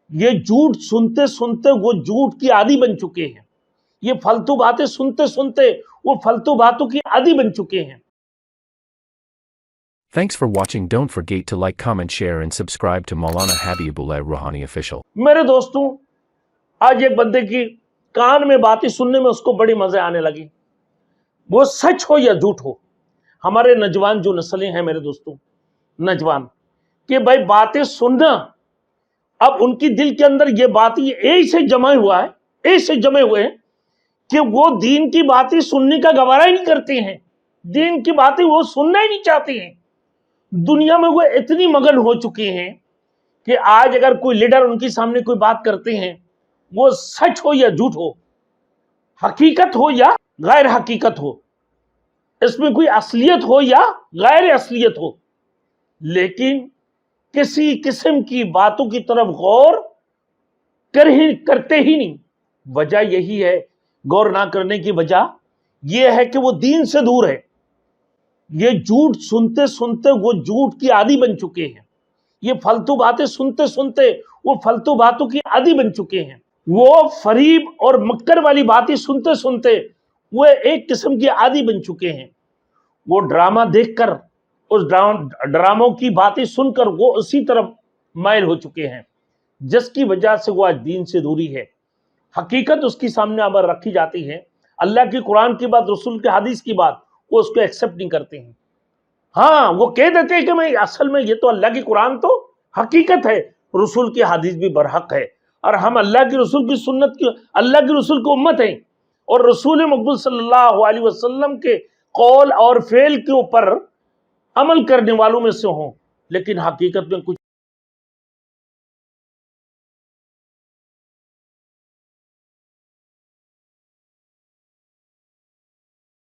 یہ جھوٹ سنتے سنتے وہ جھوٹ کی عادی بن چکے ہیں، یہ فالتو باتیں سنتے سنتے وہ فالتو باتوں کی عادی بن چکے ہیں۔ Thanks for watching. Don't forget to like, comment, share and subscribe to Maulana Habibullah Rouhani Official. میرے دوستوں، آج ایک بندے کی کان میں باتیں سننے میں اس کو بڑی مزے آنے لگی، وہ سچ ہو یا جھوٹ ہو۔ ہمارے نوجوان جو نسلیں ہیں میرے دوستوں، نوجوان کہ بھائی باتیں سننا، اب ان کی دل کے اندر یہ باتیں ایسے جمع ہوا ہے، ایسے جمے ہوئے ہیں کہ وہ دین کی باتیں سننے کا گوارا ہی نہیں کرتے ہیں، دین کی باتیں وہ سننا ہی نہیں چاہتے ہیں۔ دنیا میں وہ اتنی مگن ہو چکے ہیں کہ آج اگر کوئی لیڈر ان کی سامنے کوئی بات کرتے ہیں، وہ سچ ہو یا جھوٹ ہو، حقیقت ہو یا غیر حقیقت ہو، اس میں کوئی اصلیت ہو یا غیر اصلیت ہو، لیکن کسی قسم کی باتوں کی طرف غور کرتے ہی نہیں۔ وجہ یہی ہے، غور نہ کرنے کی وجہ یہ ہے کہ وہ دین سے دور ہے۔ یہ جھوٹ سنتے سنتے وہ جھوٹ کی عادی بن چکے ہیں، یہ فالتو باتیں سنتے سنتے وہ فالتو باتوں کی عادی بن چکے ہیں، وہ فریب اور مکر والی باتیں سنتے سنتے وہ ایک قسم کی عادی بن چکے ہیں۔ وہ ڈرامہ دیکھ کر، اس ڈراموں کی باتیں سن کر وہ اسی طرف مائل ہو چکے ہیں، جس کی وجہ سے وہ آج دین سے دوری ہے۔ حقیقت اس کی سامنے اب رکھی جاتی ہے، اللہ کی قرآن کی بات، رسول کے حدیث کی بات، وہ اس کو ایکسپٹ نہیں کرتے ہیں۔ ہاں، وہ کہہ دیتے ہیں کہ میں اصل میں یہ تو اللہ کی قرآن تو حقیقت ہے، رسول کی حدیث بھی برحق ہے، اور ہم اللہ کی رسول کی سنت کی، اللہ کی رسول کی امت ہیں، اور رسول مقبول صلی اللہ علیہ وسلم کے قول اور فعل کے اوپر عمل کرنے والوں میں سے ہوں، لیکن حقیقت میں کچھ